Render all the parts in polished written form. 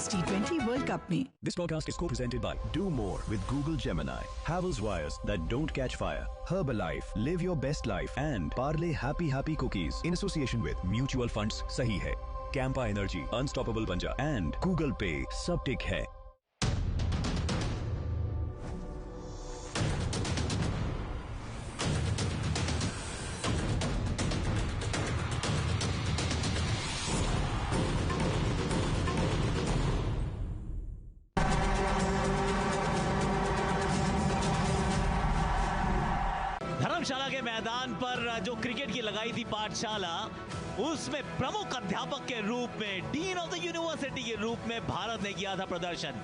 इस T20 world cup में। This podcast is co-presented by Do More with Google Gemini, Havells wires that don't catch fire, Herbalife, live your best life, and Parle Happy Happy Cookies in association with Mutual Funds सही है, Campa Energy, Unstoppable बन जा, and Google Pay सब टिक है। धर्मशाला के मैदान पर जो क्रिकेट की लगाई थी पाठशाला, उसमें प्रमुख अध्यापक के रूप में, डीन ऑफ द यूनिवर्सिटी के रूप में भारत ने किया था प्रदर्शन।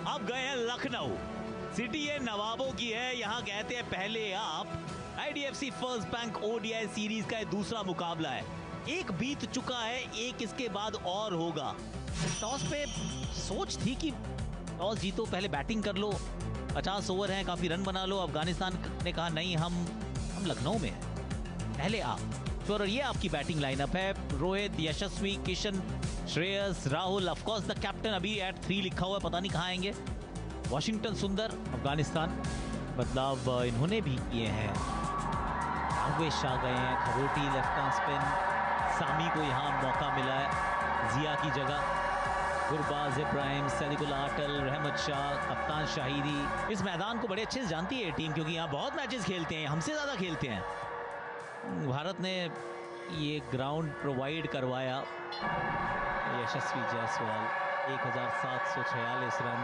अब गए हैं लखनऊ, सिटी ये नवाबों की है, यहाँ कहते हैं पहले आप। IDFC first bank ODI series का दूसरा मुकाबला है, एक बीत चुका है, एक इसके बाद और होगा। टॉस पे सोच थी कि टॉस जीतो, पहले बैटिंग कर लो, 50 ओवर हैं, काफी रन बना लो। अफगानिस्तान ने कहा नहीं, हम लखनऊ में हैं, पहले आप। और ये आपकी बैटिंग लाइनअप है, Rohit, Yashasvi, Kishan, Shreyas, Rahul, of course the captain अभी एट 3 लिखा हुआ है, पता नहीं कहाँ आएंगे। वॉशिंगटन सुंदर, अफगानिस्तान बदलाव इन्होंने भी किए हैं। अवेश आ गए हैं, खरोटी लेफ्ट आर्म स्पिन, सामी को यहाँ मौका मिला है जिया की जगह। गुरबाज इब्राहिम, सलीकुल आटल, रहमत शाह, कप्तान शाहिदी। इस मैदान को बड़े अच्छे से जानती है टीम, क्योंकि यहाँ बहुत मैचेस खेलते हैं, हमसे ज़्यादा खेलते हैं। भारत ने ये ग्राउंड प्रोवाइड करवाया। यशस्वी जायसवाल 1746 रन।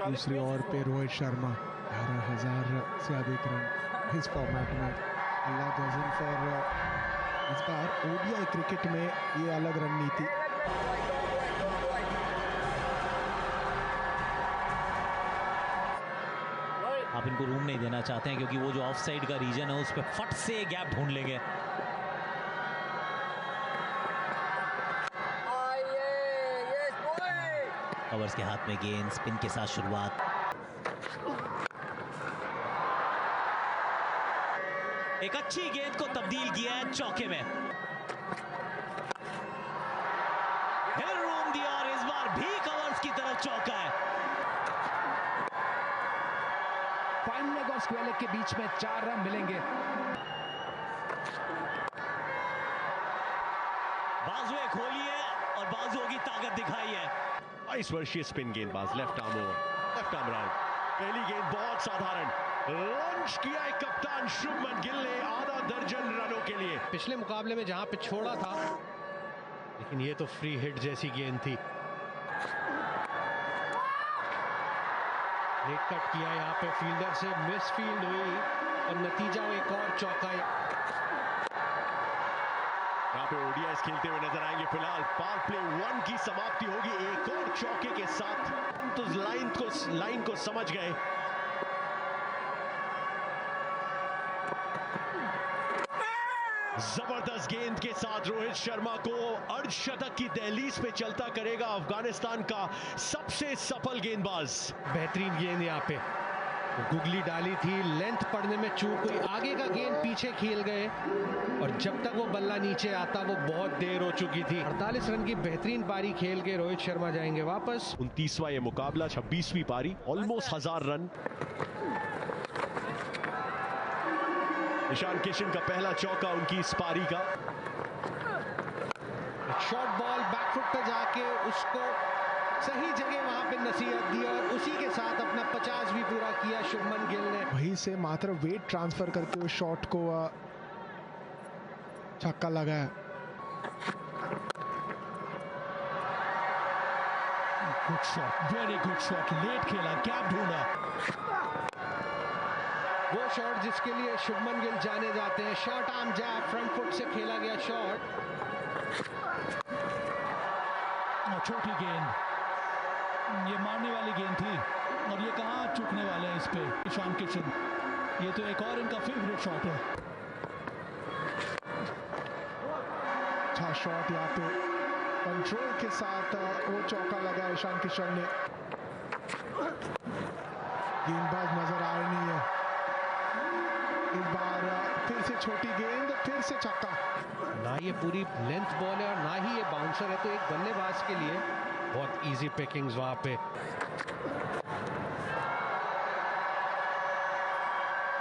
दूसरी ओर पे रोहित शर्मा 11,000 से अधिक रन इस फॉर्मेट में। अल्लाह डजन फॉर इस बार ODI क्रिकेट में ये अलग रणनीति। आप इनको रूम नहीं देना चाहते हैं, क्योंकि वो जो ऑफ साइड का रीजन है उस पर फट से गैप ढूंढ लेंगे। कवर्स के हाथ में गेंद, स्पिन के साथ शुरुआत। एक अच्छी गेंद को तब्दील किया है चौके में, फिर रूम दिया और इस बार भी कवर्स की तरफ चौका है। फाइन लेग और स्क्वायर लेग के बीच में 4 रन मिलेंगे। बाजुएं खोली है और बाजुओं की ताकत दिखाई है। 22 वर्षीय स्पिन गेंदबाज, left arm over, left arm round. पहली गेंद बहुत साधारण, लॉन्च किया है कप्तान शुभमन गिल ने आधा दर्जन रनों के लिए। पिछले मुकाबले में जहां पे छोड़ा था, लेकिन ये तो फ्री हिट जैसी गेंद थी। नेट कट किया यहाँ पे, फील्डर से मिस फील्ड हुई और नतीजा एक और चौका। यहाँ पे ODIs खेलते हुए नजर आएंगे। फिलहाल पावर प्ले 1 की समाप्ति होगी एक और चौके के साथ। तो लाइन को समझ गए। जबरदस्त गेंद के साथ रोहित शर्मा को अर्धशतक की दहलीज पे चलता करेगा अफगानिस्तान का सबसे सफल गेंदबाज। बेहतरीन गेंद यहाँ पे, गुगली डाली थी, लेंथ पड़ने में चूक हुई, आगे का गेंद पीछे खेल गए और जब तक वो बल्ला नीचे आता वो बहुत देर हो चुकी थी। 48 रन की बेहतरीन पारी खेल के रोहित शर्मा जाएंगे वापस। 29वां ये मुकाबला, 26वीं पारी, ऑलमोस्ट 1000 रन। ईशान किशन का पहला चौका उनकी इस पारी का। शॉर्ट बॉल बैकफुट पे जाके उसको सही जगह वहां पे नसीहत दी और उसी के साथ अपना 50 भी पूरा किया शुभमन गिल ने। वहीं से मात्र वेट ट्रांसफर करते हुए शॉट को छक्का लगाया। Good shot, very good shot, late खेला, गैप ढूंढा। वो शॉट जिसके लिए शुभमन गिल जाने जाते हैं, शॉर्ट आर्म जैब, फ्रंट फुट से खेला गया शॉट। छोटी गेंद, ये मारने वाली गेंद थी और ये कहाँ चूकने वाले हैं इस पे ईशान किशन। ये तो एक और इनका फेवरेट शॉट है। अच्छा शॉट यहाँ पे कंट्रोल के साथ वो चौका लगा ईशान किशन ने। गेंदबाज नजर आ रही है, इस बार फिर से छोटी गेंद, फिर से छक्का। ना ये पूरी लेंथ बॉल है और ना ही ये बाउंसर है, तो एक बल्लेबाज के लिए बहुत इजी पिकिंग्स वहां पे।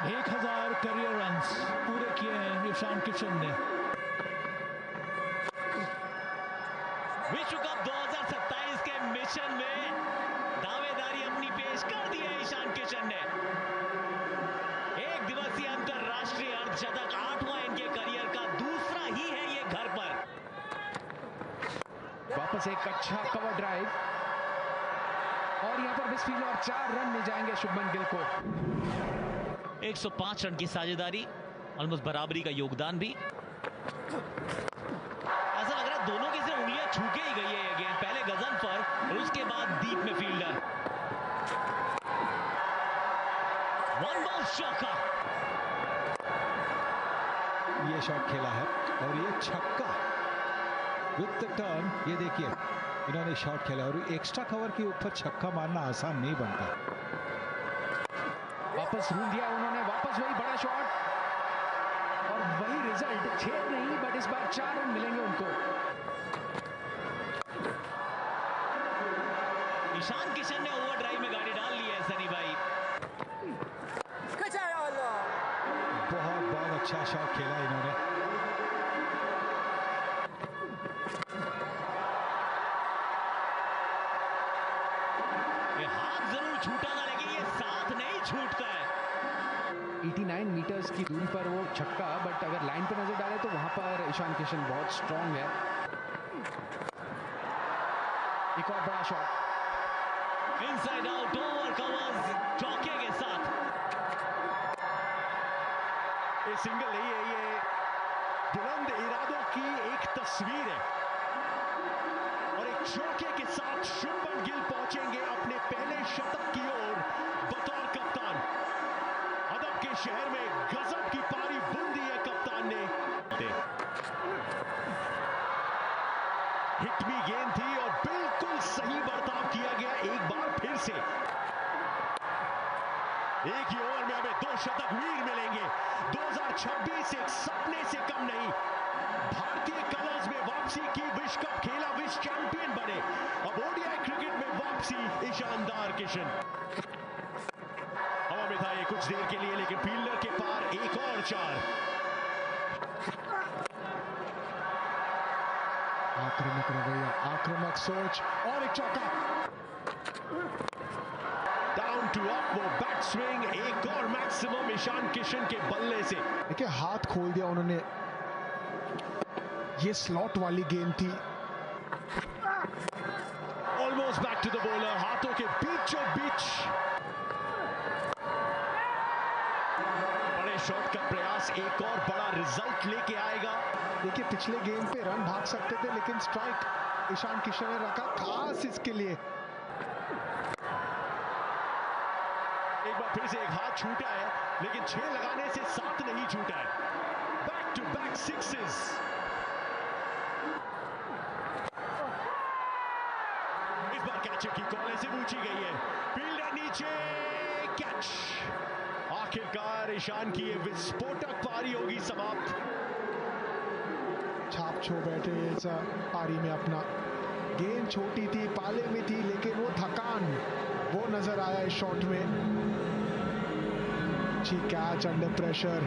1000 करियर रन्स पूरे किए हैं ईशान किशन ने। विश्व कप 2027 के मिशन में दावेदारी अपनी पेश कर दी है ईशान किशन ने। एक दिवसीय अंतरराष्ट्रीय अर्धशतक 8वां इनके करियर का, दूसरा ही है ये घर पर। वापस एक अच्छा कवर ड्राइव और यहां पर मिसफील्ड और 4 रन मिल जाएंगे शुभमन गिल को। 105 रन की साझेदारी, ऑलमोस्ट बराबरी का योगदान भी। ऐसा लग रहा है दोनों की सिर्फ उंगलियां छू के ही गई है ये गेंद। पहले गजनफर और उसके बाद दीप में फील्डर। वन बॉल चौका। ये शॉट खेला है और ये छक्का विद द टर्न। ये देखिए इन्होंने शॉट खेला और एक्स्ट्रा कवर के ऊपर छक्का मारना आसान नहीं बनता। वापस रूल दिया उन्होंने, वापस वही बड़ा शॉट और वही रिजल्ट। 6 नहीं बट इस बार 4 रन मिलेंगे उनको। ईशान किशन ने ओवरड्राइव में गाड़ी डाल ली है सनी भाई। बहुत अच्छा शॉट खेला इन्होंने। ये हाथ जरूर छूटा था लेकिन ये साथ नहीं छूटता है। 89 मीटर्स की दूरी पर वो छक्का, बट अगर लाइन पे नजर डाले तो वहां पर ईशान किशन बहुत स्ट्रांग है। एक और बड़ा shot, inside out over covers चौके के साथ। ये सिंगल नहीं है, ये बुलंद इरादों की एक तस्वीर है और एक चौके के साथ शुभमन गिल पहुंचेंगे अपने पहले शतक की ओर बतौर कप्तान। अदब के शहर में गजब की पारी बुन दी है कप्तान ने। हिटमी गेंद थी और बिल्कुल सही बर्ताव किया गया एक बार फिर से। एक ही ओवर में हमें 2 शतक वीर मिलेंगे। 2026 एक सपने से कम नहीं। भारतीय कलर्स में वापसी की, विश्व कप खेला, विश्व चैंपियन बने। अब ओडीआई क्रिकेट में वापसी ईशानदार किशन। हवा में था ये कुछ देर के लिए लेकिन फील्डर के पार एक और 4। आक्रामक रवैया, आक्रामक सोच और एक चौका। डाउन टू अप वो बैक स्विंग, एक और मैक्सिमम ईशान किशन के बल्ले से। देखिए हाथ खोल दिया उन्होंने। ये स्लॉट वाली गेंद थी। Almost back to the bowler, हाथों के बीचों बीच। बड़े शॉट का प्रयास एक और बड़ा रिजल्ट लेके आएगा। देखिए पिछले गेम पे रन भाग सकते थे लेकिन स्ट्राइक ईशान किशन ने रखा खास इसके लिए। एक बार फिर से एक हाथ छूटा है लेकिन 6 लगाने से 7 नहीं छूटा है। Back to back 6s। इस बार कैचर की कॉल ऐसे पूछी गई है, फील्डर नीचे, कैच। आखिरकार ईशान की ये विस्फोटक पारी होगी समाप्त। छाप छो बैठे इस पारी में अपना। गेंद छोटी थी, पाले में थी, लेकिन वो थकान वो नजर आया इस शॉट में। अच्छी कैच अंडर प्रेशर।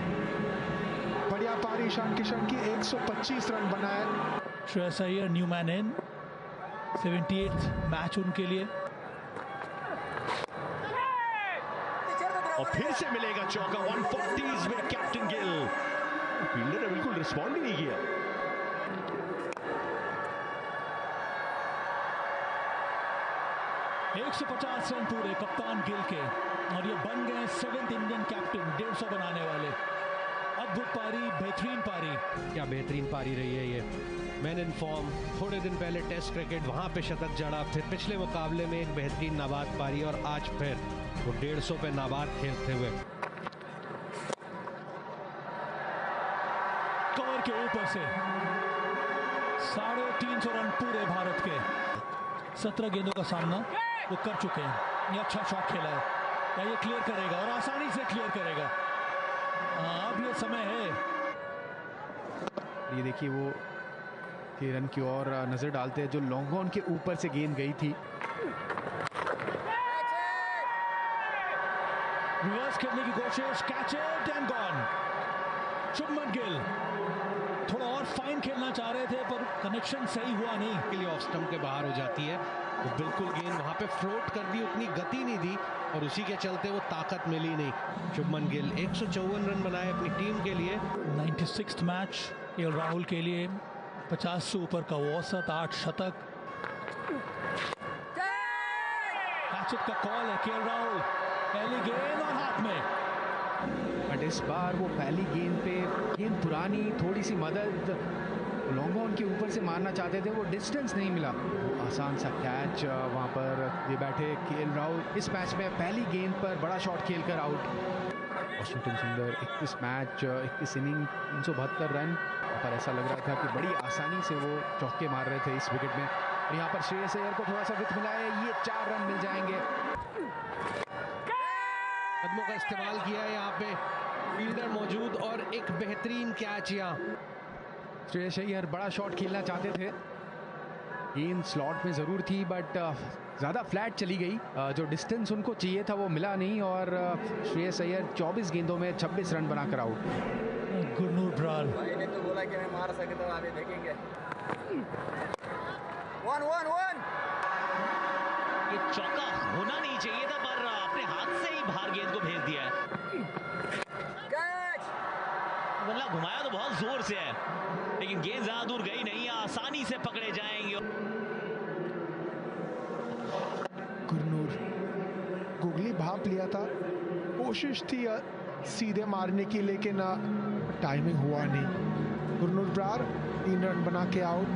बढ़िया पारी ईशान किशन की। 125 रन बनाए। Shreyas Iyer new man in, 78th match उनके लिए। और फिर से मिलेगा चौका 140s में कैप्टन गिल। फील्डर ने बिल्कुल रिस्पॉन्ड ही नहीं किया। 150 रन पूरे कप्तान गिल के और ये बन गए 7th इंडियन कैप्टन, 150 बनाने वाले। अद्भुत पारी, बेहतरीन पारी। क्या बेहतरीन पारी रही है ये। Man in form. थोड़े दिन पहले टेस्ट क्रिकेट, वहां पे शतक जड़ा, फिर पिछले मुकाबले में एक बेहतरीन नाबाद पारी और आज फिर वो 150 पे नाबाद खेलते हुए। कवर के ऊपर से 350 रन पूरे भारत के। 17 गेंदों का सामना वो कर चुके हैं। ये अच्छा शॉट खेला है, क्या ये क्लियर करेगा और आसानी से क्लियर करेगा। अब ये समय है। ये देखिए वो के रन की ओर नजर डालते हैं जो लॉन्ग ऑन के ऊपर से गेंद गई थी। रिवर्स करने की कोशिश, catch it and gone. Shubman Gill थोड़ा और फाइन खेलना चाह रहे थे पर कनेक्शन सही हुआ नहीं, के लिए ऑफ स्टंप के बाहर हो जाती है। वो बिल्कुल गेंद वहां पे फ्लोट कर दी, उतनी गति नहीं दी और उसी के चलते वो ताकत मिली नहीं। शुभमन गिल 154 रन बनाए अपनी टीम के लिए। 96th मैच केएल राहुल के लिए, 50 से ऊपर का औसत, 8 शतक। कैच इट का कॉल है केएल राहुल, पहली गेंद और हाथ में। बट इस बार वो पहली गेंद पे गेंद पुरानी, थोड़ी सी मदद, लॉन्ग ऑन के ऊपर से मारना चाहते थे, वो डिस्टेंस नहीं मिला। आसान सा कैच वहाँ पर ये बैठे केएल राहुल इस मैच में पहली गेंद पर बड़ा शॉट खेलकर आउट। वॉशिंगटन सुंदर 21 मैच 21 इनिंग 372 रन पर ऐसा लग रहा था कि बड़ी आसानी से वो चौके मार रहे थे इस विकेट में। और यहाँ पर श्रेयस अय्यर को थोड़ा सा विथ मिला है, ये 4 रन मिल जाएंगे। कदमों का इस्तेमाल किया है यहाँ पे, फील्डर मौजूद और एक बेहतरीन कैच यहाँ। श्रेयस अय्यर बड़ा शॉट खेलना चाहते थे, गेंद स्लॉट में ज़रूर थी बट ज़्यादा फ्लैट चली गई, जो डिस्टेंस उनको चाहिए था वो मिला नहीं और श्रेयस अय्यर 24 गेंदों में 26 रन बनाकर आउट। गुरनूर ब्राल भाई ने तो बोला कि मैं मार सके तो आगे देखेंगे। 1-1-1 ये चौका होना नहीं चाहिए था पर अपने हाथ से ही बाहर गेंद को भेज दिया है। बल्ला घुमाया तो बहुत जोर से है लेकिन गेंद ज्यादा दूर गई नहीं है, आसानी से पकड़े जाएंगे। गुरनूर गुगली भाप लिया था, कोशिश थी सीधे मारने की लेकिन टाइमिंग हुआ नहीं। गुरनूर ब्रार 3 रन बना के आउट।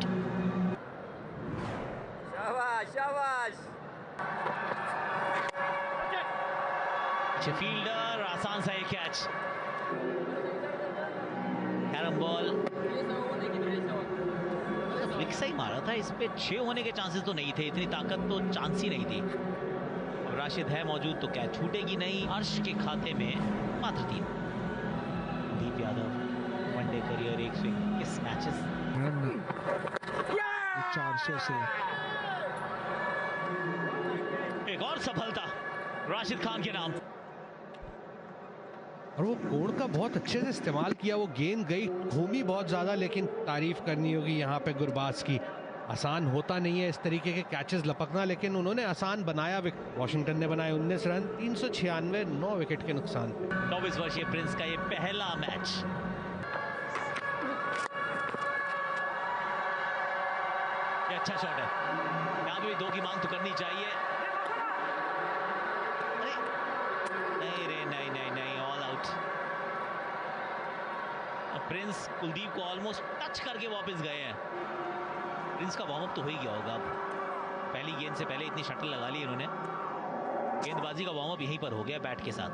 शाबाश शाबाश। फील्डर आसान सा एक कैच, कैरम बॉल विक्सा ही मारा था, इस पे 6 होने के चांसेस तो नहीं थे, इतनी ताकत तो चांस ही नहीं थी। अब राशिद है मौजूद तो क्या छूटेगी नहीं। अर्श के खाते में मात्र 3। दीप यादव वनडे करियर 121 मैचेस, 400 से एक और सफलता राशिद खान के नाम। और वो कोण का बहुत अच्छे से इस्तेमाल किया, वो गेंद गई, घूमी बहुत ज्यादा, लेकिन तारीफ करनी होगी यहाँ पे गुरबाज की। आसान होता नहीं है इस तरीके के कैचेस लपकना, लेकिन उन्होंने आसान बनाया। वॉशिंगटन ने बनाए 19 रन, 396, 9 विकेट के नुकसान। 24 वर्षीय प्रिंस का ये पहला मैच। ये अच्छा शॉट है, यहाँ पे भी 2 की मांग तो करनी चाहिए। नहीं, ऑल आउट। प्रिंस कुलदीप को ऑलमोस्ट टच करके वापस गए हैं। प्रिंस का वार्म अप तो हो ही गया होगा, अब पहली गेंद से पहले इतनी शटल लगा ली इन्होंने, गेंदबाजी का वार्म अप यहीं पर हो गया बैट के साथ।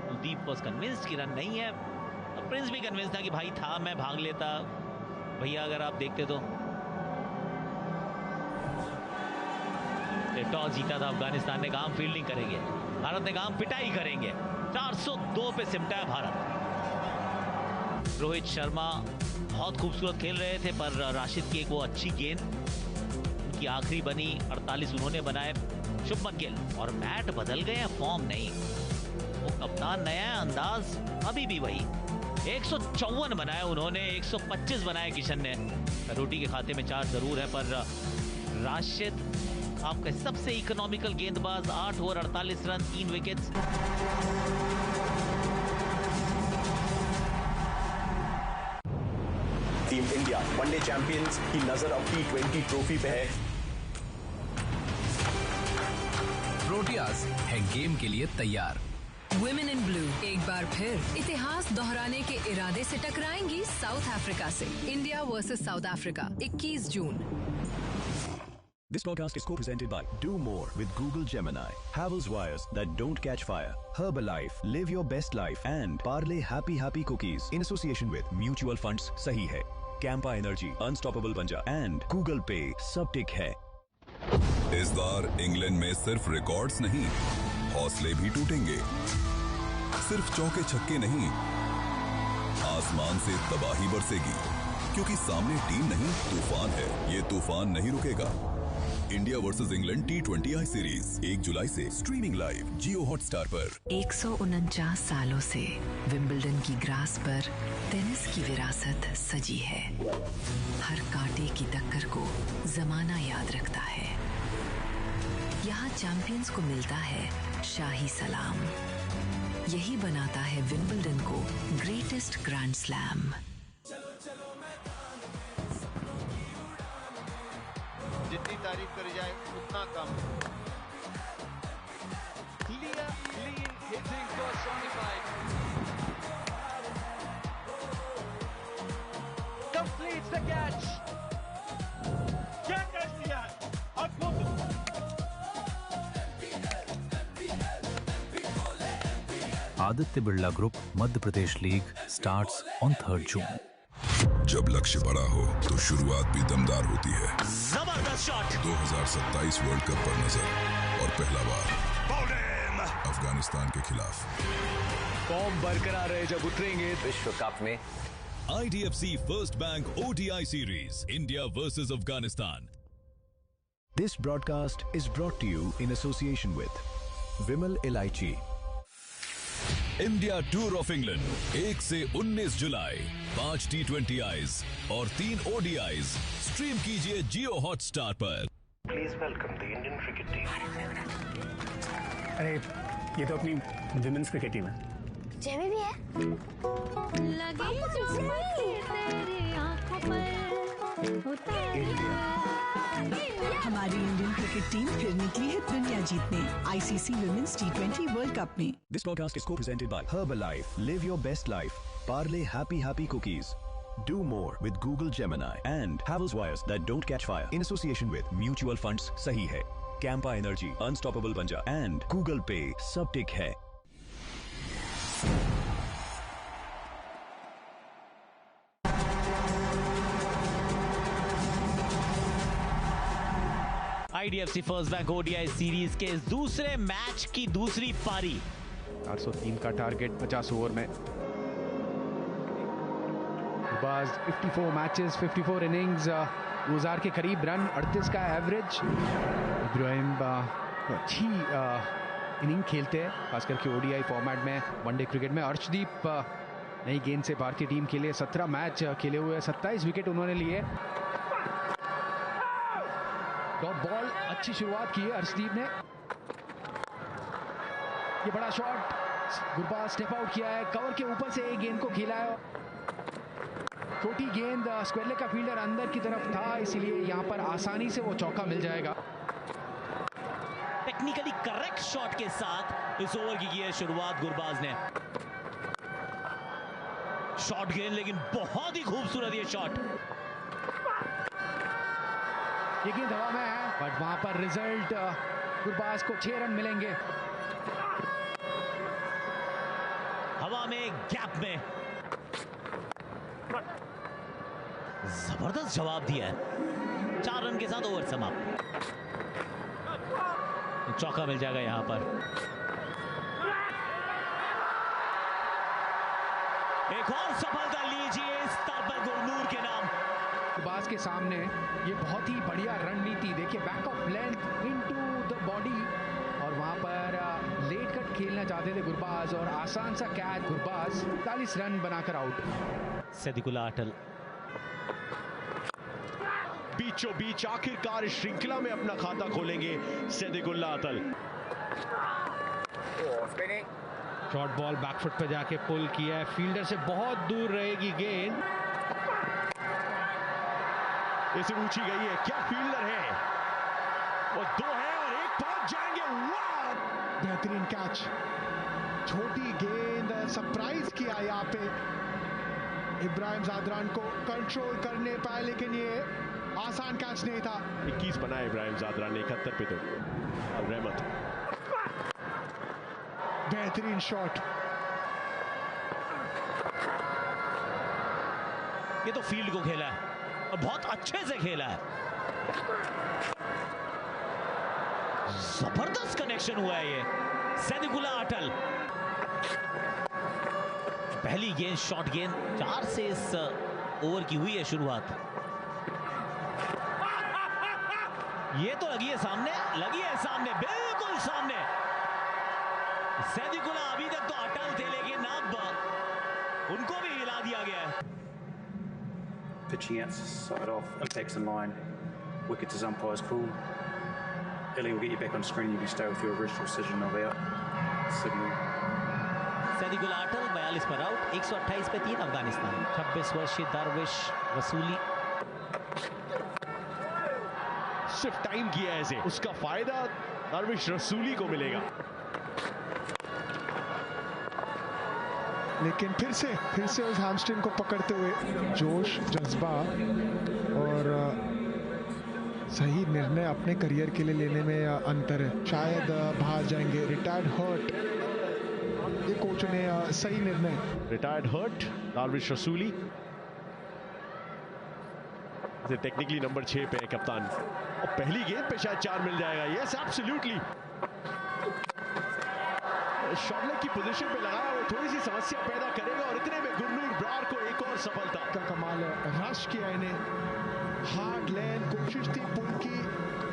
कुलदीप वाज कन्विंस्ड कि रन नहीं है, अब प्रिंस भी कन्विंस था कि भाई था, मैं भाग लेता भैया अगर आप देखते तो। टॉस जीता था अफगानिस्तान ने, कहा हम फील्डिंग करेंगे, भारत ने कहा हम पिटाई करेंगे। 402 पे सिमटा है भारत। रोहित शर्मा बहुत खूबसूरत खेल रहे थे पर राशिद की एक वो अच्छी गेंद उनकी आखिरी बनी। 48 उन्होंने बनाए। शुभमन गिल और बैट बदल गए हैं, फॉर्म नहीं। वो कप्तान नया है, अंदाज अभी भी वही। 154 बनाए उन्होंने, 125 बनाए किशन ने। रोटी के खाते में 4 जरूर है पर राशिद आपका सबसे इकोनॉमिकल गेंदबाज, 8 over 48 run 3 wickets. Team India one day champions की नजर अब T20 ट्रॉफी पे है। प्रोटियाज है गेम के लिए तैयार। वुमेन इन ब्लू एक बार फिर इतिहास दोहराने के इरादे से टकराएंगी साउथ अफ्रीका से। India versus south Africa 21 June. This podcast is co-presented by Do More with Google Gemini, Havells wires that don't catch fire, Herbalife, live your best life, and Parle Happy Cookies in association with Mutual Funds सही है, Campa Energy, Unstoppable बन जा, and Google Pay सब टिक है। इस बार England में सिर्फ records नहीं, हौसले भी टूटेंगे। सिर्फ चौके छक्के नहीं, आसमान से तबाही बरसेगी। क्योंकि सामने टीम नहीं तूफान है। ये तूफान नहीं रुकेगा। India versus England T20I series 1 जुलाई से स्ट्रीमिंग लाइव जियो हॉटस्टार पर। 149 सालों से विंबलडन की ग्रास पर टेनिस की विरासत सजी है। हर कांटे की टक्कर को जमाना याद रखता है। यहाँ चैंपियंस को मिलता है शाही सलाम। यही बनाता है विंबलडन को ग्रेटेस्ट ग्रैंड स्लैम। जितनी तारीफ करी जाए उतना कम। Clear, clean hitting for Sonify. Completes the catch. क्या कैच दिया? Aditya Birla group Madhya Pradesh league starts on 3 जून। जब लक्ष्य बड़ा हो तो शुरुआत भी दमदार होती है। जबरदस्त शॉट। 2027 वर्ल्ड कप पर नजर और पहला बार अफगानिस्तान के खिलाफ। फॉर्म बरकरार है जब उतरेंगे विश्व कप में। IDFC first bank ODI series India versus Afghanistan. This broadcast is brought to you in association with Vimal Ilaichi. India tour of England 1 से 19 जुलाई 5 T20Is और 3 ODIs स्ट्रीम कीजिए जियो हॉटस्टार पर। Please welcome the Indian cricket team. अरे ये तो अपनी women's cricket team है। जेबी भी है। लगे जो तेरी आंखों पर होता है। हमारी इंडियन क्रिकेट टीम फिर निकली है दुनिया जीतने ICC Women's T20 world cup में। This broadcast is co-presented by Herbalife. Live your best life. Parle Happy Cookies. Do more with Google Gemini and Havells wires that don't catch fire in association with Mutual Funds सही है, Campa Energy Unstoppable बन जा and Google Pay सब टिक है। IDFC first bank ODI series के इस दूसरे match की दूसरी पारी। 403 का टारगेट 50 ओवर में। गुरबाज 54 मैचेस 54 इनिंग्स 2000 के करीब रन 38 का एवरेज। इब्राहिम अच्छी इनिंग खेलते हैं खास करके ODI फॉर्मेट में। वनडे क्रिकेट में अर्शदीप नई गेंद से भारतीय टीम के लिए 17 मैच खेले हुए 27 विकेट उन्होंने लिए। डॉट बॉल अच्छी शुरुआत की है अर्शदीप ने। ये बड़ा शॉट गुरबाज स्टेप आउट किया है, कवर के ऊपर से एक गेंद को खेला है। छोटी गेंद स्क्वेरले का फील्डर अंदर की तरफ था, इसलिए यहां पर आसानी से वो चौका मिल जाएगा। टेक्निकली करेक्ट शॉट के साथ इस ओवर की है शुरुआत गुरबाज ने। शॉट गेंद लेकिन बहुत ही खूबसूरत ये शॉट। ये गेंद हवा में है बट वहां पर रिजल्ट गुरबाज को 6 रन मिलेंगे। हवा में गैप में जबरदस्त जवाब दिया है। 4 रन के साथ ओवर समाप्त। चौका मिल जाएगा यहां पर। एक और सफलता लीजिए इस स्तर पर गुरनूर के नाम। गुरबाज के सामने ये बहुत ही बढ़िया रणनीति देखिए, back of length into the body और वहां पर लेट कट खेलना चाहते थे गुरबाज और आसान सा कैच। गुरबाज 40 रन बनाकर आउट। सैदिकुल्ला अटल बीचों बीच आखिरकार इस श्रृंखला में अपना खाता खोलेंगे सैदिकुल्ला अटल। शॉर्ट बॉल बैकफुट पे जाके पुल किया है, फील्डर से बहुत दूर रहेगी गेंद। इसे ऊंची गई है, क्या फील्डर है वो। 2 है और 1 पहुंच जाएंगे। वाह बेहतरीन कैच, छोटी गेंद सरप्राइज किया यहाँ पे। इब्राहिम जादरान को कंट्रोल करने पाए लेकिन ये आसान कैच नहीं था। 21 बनाए इब्राहिम जादरान ने 71 पे तो रहमत। बेहतरीन शॉट। ये तो फील्ड को खेला है और बहुत अच्छे से खेला है। जबरदस्त कनेक्शन हुआ है ये। सैदिकुल्ला अटल पहली गेंद शॉर्ट गेंद 4 से इस ओवर की हुई है शुरुआत। ये तो लगी है सामने, बिल्कुल सामने। सैदिकुल्ला अभी तक तो अटल थे, लेकिन अब उनको भी हिला दिया गया है। Pitching outside off, impacts in line. Wickets as umpire's call. Ellie will get you back on screen. You can stay with your original decision of out. Signal. सैदिकुल्ला अटल 42 पर आउट, 128 पे 3 अफगानिस्तान। 26 वर्षीय दरविश रसूली सिर्फ टाइम किया है इसे, उसका फायदा दरविश रसूली को मिलेगा। लेकिन फिर से उस हैमस्ट्रिंग को पकड़ते हुए जोश, जज्बा और सही निर्णय अपने करियर के लिए लेने में अंतर है। शायद बाहर जाएंगे, रिटायर्ड हर्ट, ये कोच ने सही निर्णय। रिटायर्ड हर्ट दरविश रसूली टेक्निकली नंबर 6 पे है कप्तान, और पहली गेंद पे शायद 4 मिल जाएगा। यस एब्सोल्युटली, शॉट लेग की पोजीशन पे लगाया, वो थोड़ी सी समस्या पैदा करेगा, और इतने में गुरनूर ब्रार को एक और सफलता का कमाल है। रश किया इन्हें, हार्ड लेन कोशिश थी पुल की,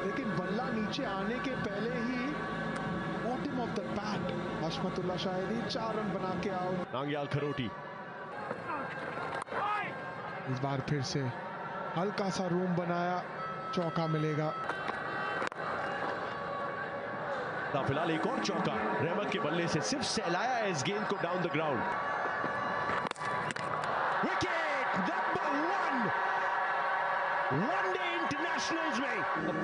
लेकिन बल्ला नीचे आने के पहले ही bottom of the bat Hashmatullah Shahidi 4 run बना के आउट। नांग्याल खरोटी इस बार फिर से हल्का सा रूम बनाया, चौका मिलेगा। फिलहाल एक और चौका रहमत के बल्ले से सिर्फ सहलाया है इस गेंद को down the ground. Wicket number 1 one day internationals में।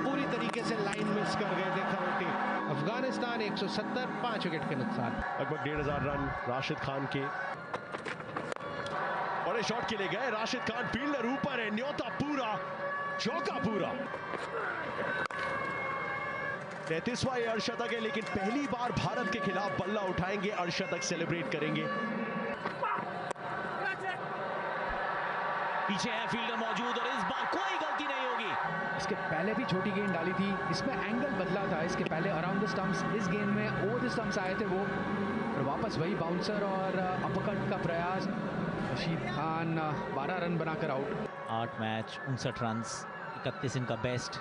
पूरी तरीके से लाइन मिस कर गए थे खरोटी। अफगानिस्तान 170, 5 विकेट के नुकसान। लगभग 1500 रन राशिद खान के, बड़े शॉट के लिए गए राशिद खान, फील्डर ऊपर है, न्योता पूरा, चौका पूरा। 33वां ये अर्शतक है, लेकिन पहली बार भारत के खिलाफ बल्ला उठाएंगे, अर्शतक सेलिब्रेट करेंगे। पीछे है फील्डर मौजूद, और इस बार कोई गलती नहीं होगी। इसके पहले भी छोटी गेंद डाली थी, इसमें एंगल बदला था। इसके पहले अराउंड द स्टंप्स, इस गेंद में ओवर द स्टंप्स आए थे वो, और वापस वही बाउंसर और अपकट का प्रयास। रशीद खान 12 रन बनाकर आउट। 8 मैच 59 रन, 31 इनका बेस्ट।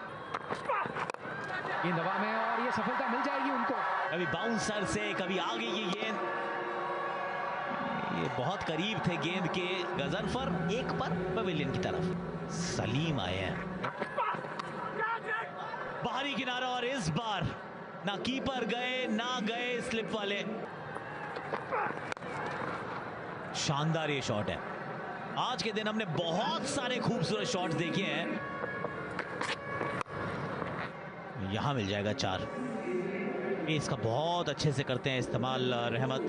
गेंद हवा में, और ये सफलता मिल जाएगी उनको। कभी बाउंसर से, कभी आगे की गेंद, ये बहुत करीब थे गेंद के। गजनफर एक पर पवेलियन की तरफ, सलीम आए हैं बाहरी किनारा, और इस बार ना कीपर गए ना गए स्लिप वाले। शानदार ये शॉट है। आज के दिन हमने बहुत सारे खूबसूरत शॉट्स देखे हैं, यहां मिल जाएगा 4। इसका बहुत अच्छे से करते हैं इस्तेमाल रहमत।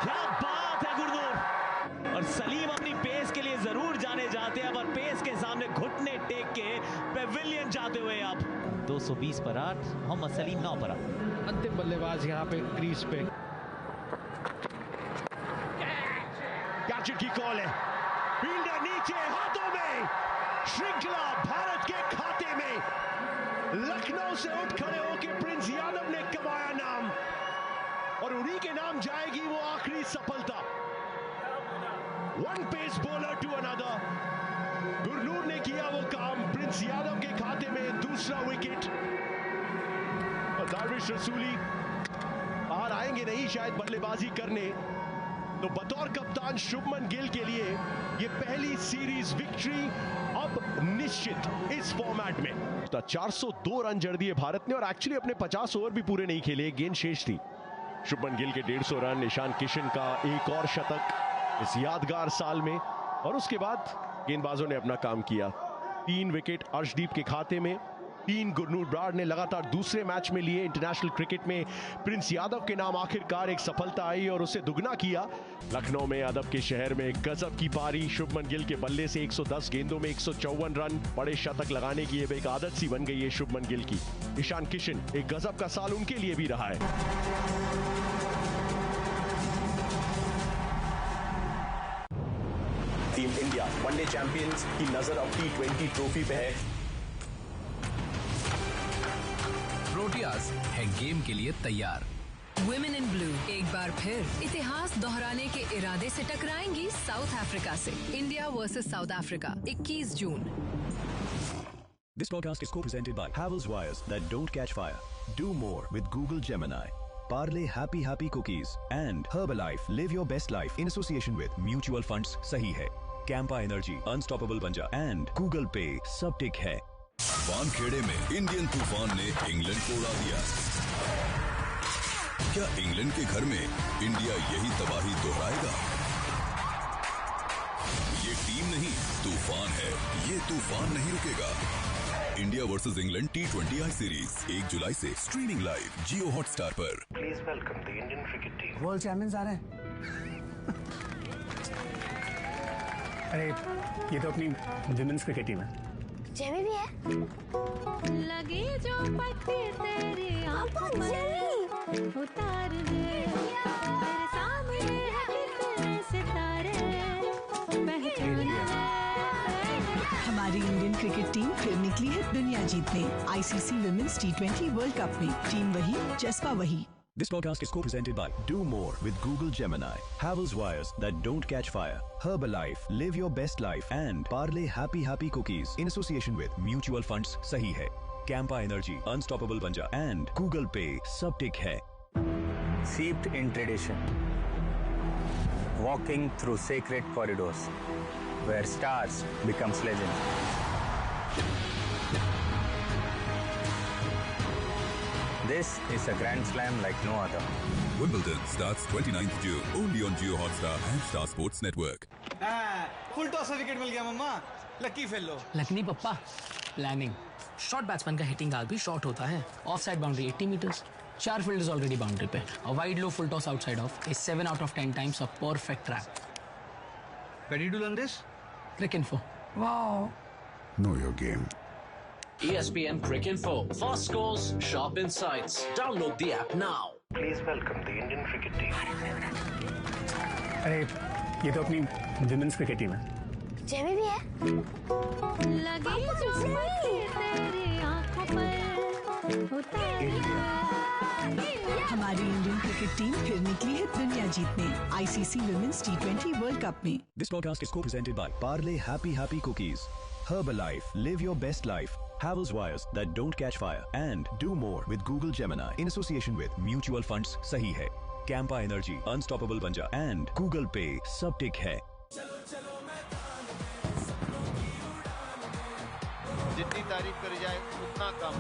क्या बात है गुरनूर, और सलीम अपनी पेस के लिए जरूर जाने जाते हैं, पर पेस के सामने घुटने टेक के पेविलियन जाते हुए अब 220 पर 8, मोहम्मद सलीम 9 पर 8। अंतिम बल्लेबाज यहाँ पे क्रीज पे। कैचर की कॉल है, फील्डर नीचे, हाथों में, श्रृंखला भारत के खाते में। लखनऊ से उठ खड़े होकर प्रिंस यादव ने कमाया नाम, और उन्हीं के नाम जाएगी वो आखिरी सफलता। One pace bowler to another, Gurnoor ने किया वो काम, प्रिंस यादव के खाते में दूसरा विकेट। और दरविश रसूली बाहर आएंगे नहीं शायद बल्लेबाजी करने, तो बतौर कप्तान शुभमन गिल के लिए ये पहली सीरीज विक्ट्री अब निश्चित इस फॉर्मेट में। 402 रन जड़ दिए भारत ने, और एक्चुअली अपने 50 ओवर भी पूरे नहीं खेले, एक गेंद शेष थी। शुभमन गिल के 150 रन, ईशान किशन का एक और शतक इस यादगार साल में, और उसके बाद गेंदबाजों ने अपना काम किया। 3 विकेट अर्शदीप के खाते में, 3 गुरनूर ब्रार ने लगातार दूसरे मैच में लिए। इंटरनेशनल क्रिकेट में प्रिंस यादव के नाम आखिरकार एक सफलता आई, और उसे दुगना किया। लखनऊ में अदब के शहर में गजब की पारी, शुभमन गिल के बल्ले से 110 गेंदों में 154 रन, बड़े शतक लगाने की एक आदत सी बन गई है शुभमन गिल की। ईशान किशन, एक गजब का साल उनके लिए भी रहा है। टीम इंडिया वनडे चैंपियंस की नजर अब T20 ट्रॉफी पे है। प्रोटियाज है गेम के लिए तैयार। वुमेन इन ब्लू एक बार फिर इतिहास दोहराने के इरादे से टकराएंगी साउथ अफ्रीका से। India versus south Africa 21 June. This podcast is co-presented by Havells Wires that don't catch fire. Do more with Google Gemini. Parle Happy Cookies and Herbalife. Live your best life in association with Mutual Funds सही है। Campa Energy, Unstoppable बन जा and Google Pay सब टिक है। वानखेड़े में Indian तूफान ने England को उड़ा दिया। क्या इंग्लैंड के घर में इंडिया यही तबाही दोहराएगा? ये टीम नहीं, तूफान है। ये तूफान नहीं रुकेगा। India versus England T20I series 1 जुलाई से स्ट्रीमिंग लाइव जियो हॉटस्टार पर। Please welcome the Indian cricket team. World champions आ रहे हैं। अरे ये तो अपनी विमेंस क्रिकेट टीम है। जेमी भी है। लगे जो पत्ते तेरे आंखों पर उतार दे, तेरे सामने है कितने सितारे पहचान ले। हमारी इंडियन क्रिकेट टीम फिर निकली है दुनिया जीतने। ICC women's T20 world cup में टीम वही, जज्बा वही। This podcast is co-presented by Do More with Google Gemini. Havells Wires that don't catch fire. Herbalife. Live your best life and Parle Happy Cookies in association with Mutual Funds सही है। Campa Energy, Unstoppable बन जा and Google Pay सब टिक है। Seeped in tradition, walking through sacred corridors, where stars becomes legends. This is a Grand Slam like no other. Wimbledon starts 29th June only on Jio Hotstar and Star Sports Network. Full toss का wicket मिल गया मम्मा। Lucky fellow. Lucky नहीं पप्पा, planning. Short batsman का hitting आल भी short होता है। Off side boundary 80 metres, 4 fielders already boundary पे। A wide low full toss outside off is 7 out of 10 times a perfect trap. Ready to learn this? Cricinfo. Wow. Know your game. ESPN Cricinfo. Fast scores, sharp insights. Download the app now. Please welcome the Indian cricket team. अरे ये तो अपनी women's cricket team है। जेमी भी है। लगे जो पत्ते तेरे आंखों पर उतार दे। हमारी इंडियन क्रिकेट टीम फिर निकली है दुनिया जीतने। ICC women's T20 world cup में। This podcast is co-presented by Parle Happy Cookies. Herbalife. Live your best life. Havells Wires that don't catch fire and Do More with Google Gemini in association with Mutual Funds सही है। Campa Energy, Unstoppable बन जा and Google Pay सब टिक है। जितनी तारीफ करी जाए उतना कम।